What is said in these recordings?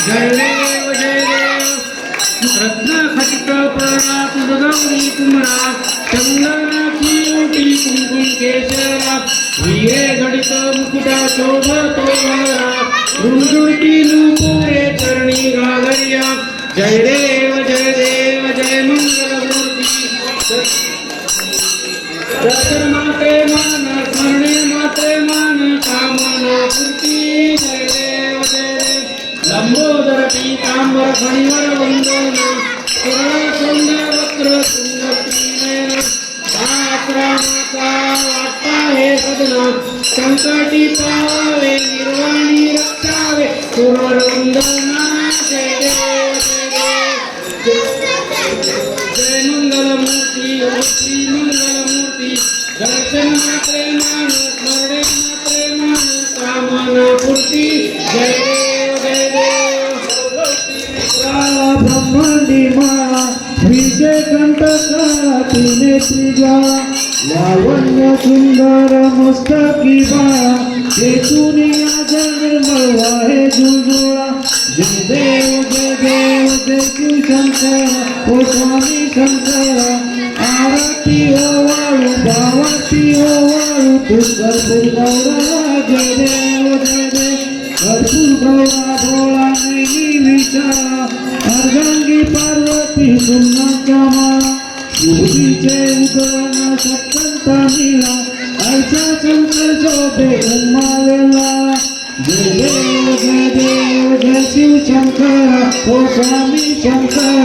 जय देव जय देव रत्न खचित प्रणात गौरी कुमरा चंदनाची ओटी कुंकुम केशरा हिरे घडित मुकुटा शोभतो वरा रुंजुटी नुपुरे चरणी घालरिया जय देव जय मंगलमूर्ती दर्शन मात्रे मान स्मरणे मात्रे मान कामना पूर्ती जय देव लंबोदर पीतांबर फणिवर वंदन कर्ण सुंदर वक्र सुंदर आश्रमाचा वाटता हे सदना संकटी पावे निर्वाणी रक्षावे सुरवर वंदना जय देव जय मंगलमूर्ती श्री मंगलमूर्ती दर्शन मात्रे मान स्मरणे मात्रे मान कामना पूर्ती जय ब्रह्मांडी माळा विजय कंठका तिने त्रिजा लावण्य सुंदर मस्तकी बाळा तेथुनी आजा निर्मळ वाहे जुळजुळा जय देव जय शिव शंकर ओ स्वामी शंकर आरती ओवाळू भावाती ओवाळू तू कर्पूर गौरा जय देव कर्पूर गौरा भोळा नैनी विचारा अर्धांगी पार्वती सुन्नाच्या माळा युवतीचे उदरण सत्संता नीला ऐसा शंकर शोभे उमालेला जय देव जय शिव शंकर ओ स्वामी शंकर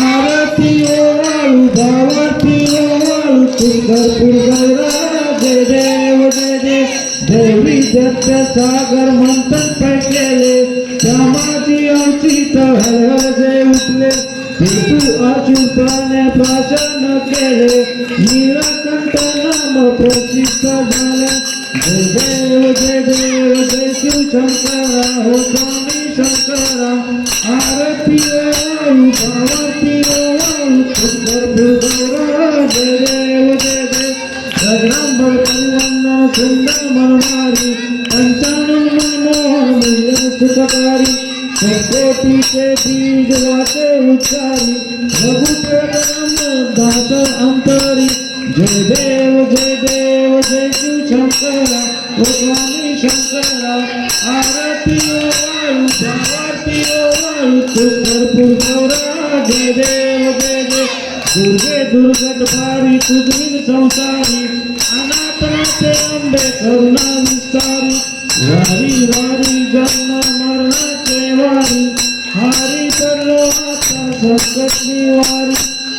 आरती ओवाळू भावाती ओवाळू तू कर्पूर गौरा जय देव देवी दत्त सागर मंथन पैकेले श्यामाची अंशित हरहर उठले तू अच्युताने प्राशन केले नीलकंठ नाम प्रसिद्ध झाले जय देव जय शिव शंकर हो स्वामी शंकर आरती ओवाळू भावाती ओवाळू कर्पूर गौरा जय देव जगदंबर परिवंदन सुंदर मनमारी पंचानन मनमोहन मूल्य सुखकारी कोटीचे बीज वाटे उच्चारी रघुपरम दास अंतरी जय देव जय शिव शंकर ओ स्वामी शंकर आरती ओवाळू भावाती ओवाळू तू कर्पूर गौरा जय देव दुर्गे दुर्गत भारी तुझीन संसारी अनाथनाथे अंबे करुणा विस्तारी वारी वारी जन्म मरणाचे वारी हारी पडलो आता संकट निवारी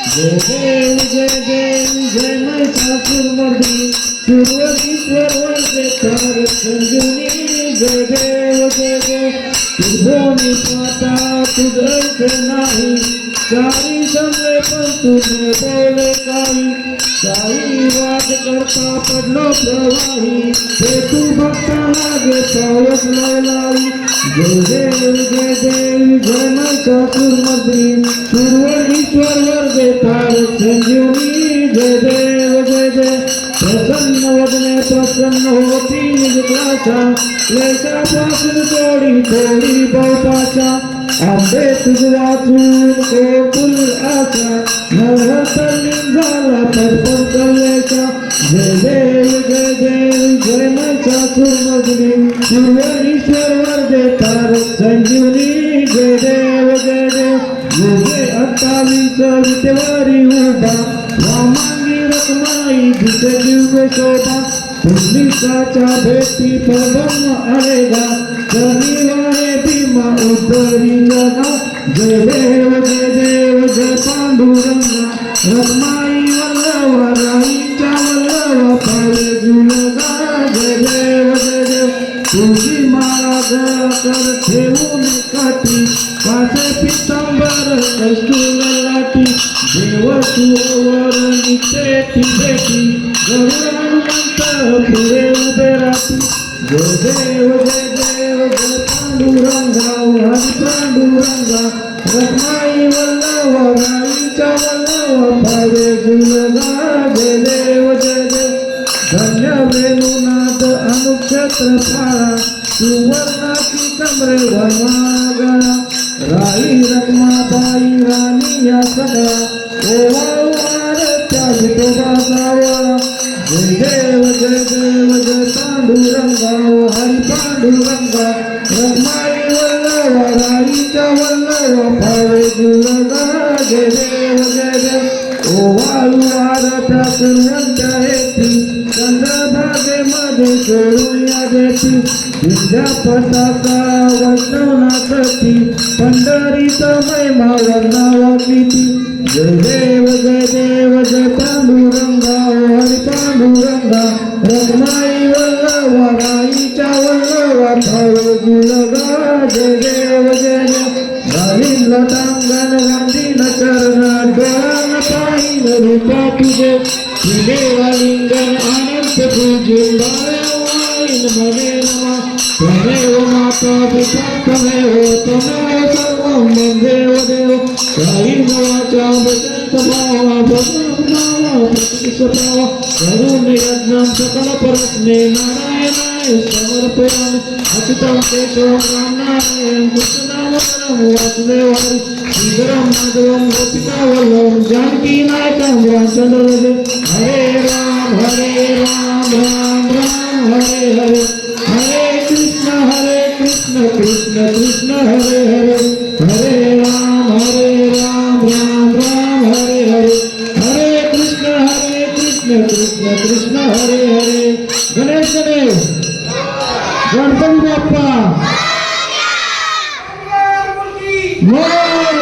जय जय महिषासुरमर्दी सुरवरीश्वर वंदे तार संजीवनी जय देव तुझोनी पाता तुझे नाही चारी जमले पण तुझे बोले काही वाद करता पडलो प्रवाही हे तू भक्त लागे पावस लावलाई जय देव जय महिषासुरमर्दी सुरवरीश्वर वर्गे तार संजीवनी जय देव प्रसन्न वदने प्रसन्न होती निजग्रासा क्लेशापासून थोडी बहुताचा आंबे तुझ वाचून कोकुल आशा नवतली झाला पर्पण कलेचा जय देव जय महिषासुरमर्दिनी सुरवरीश्वर वर्गे तारक संजीवनी जय देव युगे 28 विटेवारी उभा वामांगी रखमाई जिथे दिव्य शोभा पुंडलिकाच्या भेटी प्रभम आलेगा शनिवारे भीमा उद्धरी लगा जय देव जय पांडुरंगा रखमाई वल्लवा राईच्या वल्लवा पावे जुलगा जय देव तुझी माळा कर ठेवून काठी पासे पितांबर कस्तूर लाटी देव तुवर नित्य भेटी गरुड हनुमंत पुढे उभे राहती जय देव जय पांडुरंगा हरी पांडुरंगा रखमाई वल्लवा राईच्या वल्लवा पावे जुलगा जय देव धन्य वेणुनाथ अनुक्षेत्र फाळा सुवर्णाची कमरे गळा राई रखमाबाई राणी या सगळा ओवाळू आरत्या विठोबा जावा जय देव जय पांडुरंगा हरी पांडुरंगा रखमाई वल्लवा राईच्या वल्लवा पावे गुरगा जय देव ओवाळू आरत्या कुरवंत्या हेती चंद्रभागेमध्ये खेळूया देती विद्या पताका वैष्णवनाथी पंढरीत महिमा वर्णावा किती जय देव जय पांडुरंगा हरी पांडुरंगा रखमाई वल्लवा राईच्या वल्लवा भावे गुणगा जय देव घालीन लटांगण गांधीन चरण डोळ्यान पाहिन रूपा तुझे देवालिंगन अनंत तुझे वाईन मने नमा त्वमेव माता पिता त्वमेव सर्वं वन्देव देव कायेन वाचा वचनेन भावा भगवन्नाम प्रतिष्ठावा करुणे यज्ञं सकल परस्मै नारायणाय समर्पयामि अच्युतं केशवं रामनारायणं कृष्णनामं वासुदेवाय श्रीधरं माधवं गोपिकावल्लभं जानकीनायकं रामचन्द्रं हरे राम राम राम हरे हरे हरे कृष्ण कृष्ण कृष्ण हरे हरे हरे राम राम राम हरे हरे हरे कृष्ण कृष्ण कृष्ण हरे हरे गणेश देव गणपती बाप्पा मोरया